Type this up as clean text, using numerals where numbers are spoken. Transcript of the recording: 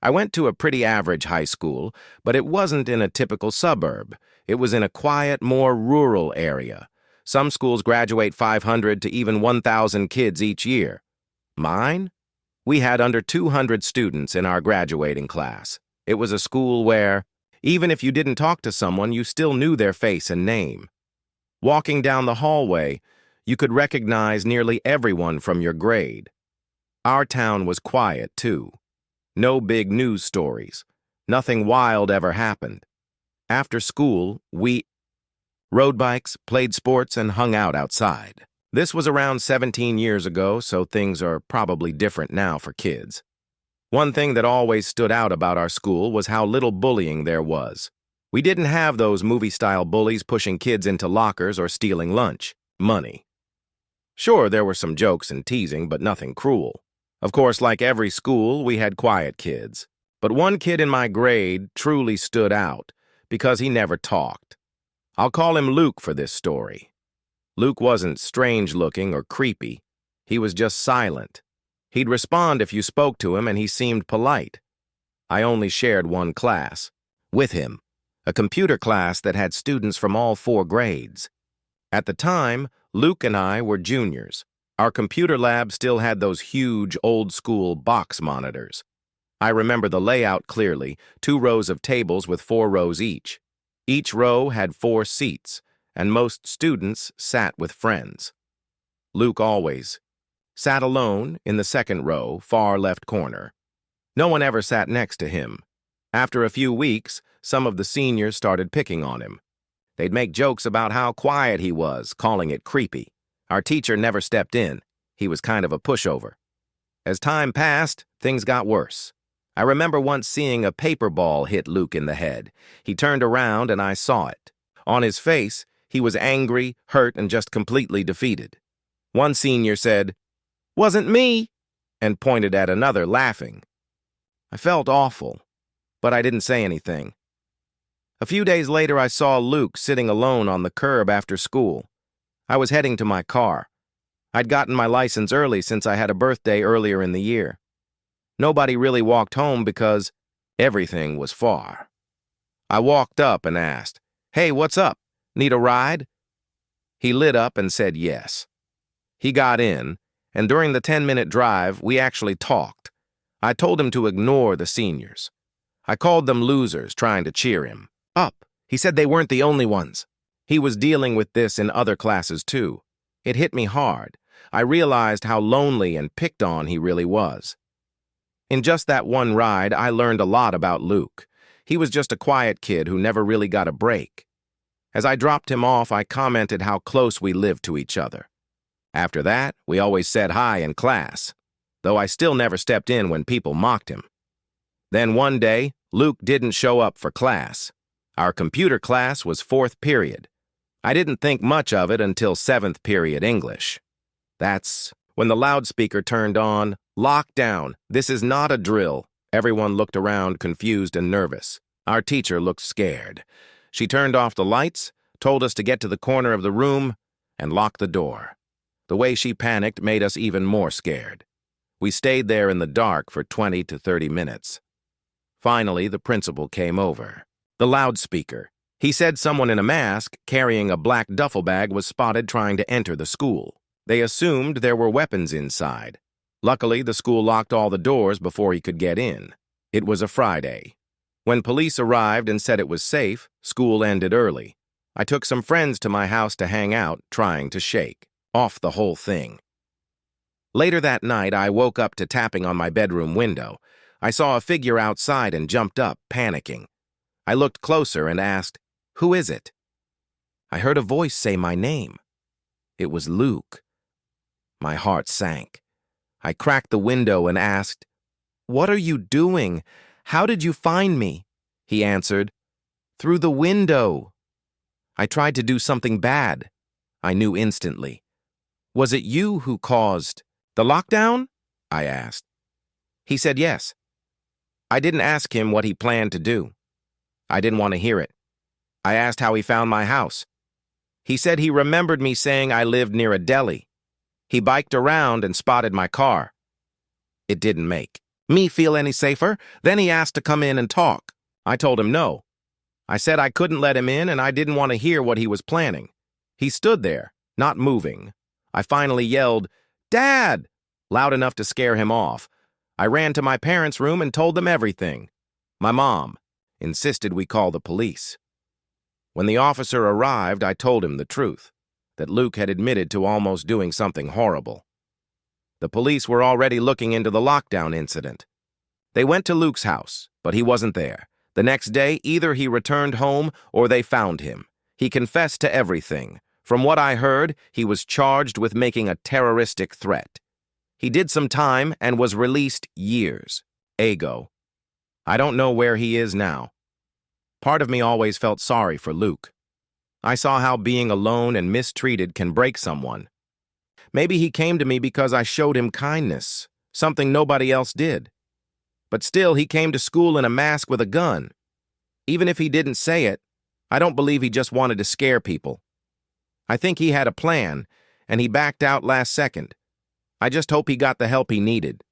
I went to a pretty average high school, but it wasn't in a typical suburb. It was in a quiet, more rural area. Some schools graduate 500 to even 1,000 kids each year. Mine? We had under 200 students in our graduating class. It was a school where, even if you didn't talk to someone, you still knew their face and name. Walking down the hallway, you could recognize nearly everyone from your grade. Our town was quiet, too. No big news stories. Nothing wild ever happened. After school, we rode bikes, played sports, and hung out outside. This was around 17 years ago, so things are probably different now for kids. One thing that always stood out about our school was how little bullying there was. We didn't have those movie-style bullies pushing kids into lockers or stealing lunch, money. Sure, there were some jokes and teasing, but nothing cruel. Of course, like every school, we had quiet kids. But one kid in my grade truly stood out because he never talked. I'll call him Luke for this story. Luke wasn't strange-looking or creepy. He was just silent. He'd respond if you spoke to him, and he seemed polite. I only shared one class with him, a computer class that had students from all 4 grades. At the time, Luke and I were juniors. Our computer lab still had those huge, old-school box monitors. I remember the layout clearly, 2 rows of tables with 4 rows each. Each row had 4 seats, and most students sat with friends. Luke always sat alone in the 2nd row, far left corner. No one ever sat next to him. After a few weeks, some of the seniors started picking on him. They'd make jokes about how quiet he was, calling it creepy. Our teacher never stepped in. He was kind of a pushover. As time passed, things got worse. I remember once seeing a paper ball hit Luke in the head. He turned around and I saw it. On his face, he was angry, hurt, and just completely defeated. One senior said, "Wasn't me," and pointed at another, laughing. I felt awful, but I didn't say anything. A few days later, I saw Luke sitting alone on the curb after school. I was heading to my car. I'd gotten my license early since I had a birthday earlier in the year. Nobody really walked home because everything was far. I walked up and asked, "Hey, what's up? Need a ride?" He lit up and said yes. He got in, and during the 10-minute drive, we actually talked. I told him to ignore the seniors. I called them losers, trying to cheer him up. He said they weren't the only ones. He was dealing with this in other classes, too. It hit me hard. I realized how lonely and picked on he really was. In just that one ride, I learned a lot about Luke. He was just a quiet kid who never really got a break. As I dropped him off, I commented how close we lived to each other. After that, we always said hi in class, though I still never stepped in when people mocked him. Then one day, Luke didn't show up for class. Our computer class was 4th period. I didn't think much of it until 7th period English. That's when the loudspeaker turned on, "Lockdown, this is not a drill." Everyone looked around confused and nervous. Our teacher looked scared. She turned off the lights, told us to get to the corner of the room, and lock the door. The way she panicked made us even more scared. We stayed there in the dark for 20 to 30 minutes. Finally, the principal came over. The loudspeaker. He said someone in a mask, carrying a black duffel bag, was spotted trying to enter the school. They assumed there were weapons inside. Luckily, the school locked all the doors before he could get in. It was a Friday. When police arrived and said it was safe, school ended early. I took some friends to my house to hang out, trying to shake off the whole thing. Later that night, I woke up to tapping on my bedroom window. I saw a figure outside and jumped up, panicking. I looked closer and asked, "Who is it?" I heard a voice say my name. It was Luke. My heart sank. I cracked the window and asked, "What are you doing? How did you find me?" He answered, "Through the window." I tried to do something bad. I knew instantly. "Was it you who caused the lockdown?" I asked. He said yes. I didn't ask him what he planned to do. I didn't want to hear it. I asked how he found my house. He said he remembered me saying I lived near a deli. He biked around and spotted my car. It didn't make Me feel any safer? Then he asked to come in and talk. I told him no. I said I couldn't let him in and I didn't want to hear what he was planning. He stood there, not moving. I finally yelled, "Dad!" loud enough to scare him off. I ran to my parents' room and told them everything. My mom insisted we call the police. When the officer arrived, I told him the truth, that Luke had admitted to almost doing something horrible. The police were already looking into the lockdown incident. They went to Luke's house, but he wasn't there. The next day, either he returned home or they found him. He confessed to everything. From what I heard, he was charged with making a terroristic threat. He did some time and was released years ago. I don't know where he is now. Part of me always felt sorry for Luke. I saw how being alone and mistreated can break someone. Maybe he came to me because I showed him kindness, something nobody else did. But still, he came to school in a mask with a gun. Even if he didn't say it, I don't believe he just wanted to scare people. I think he had a plan, and he backed out last second. I just hope he got the help he needed.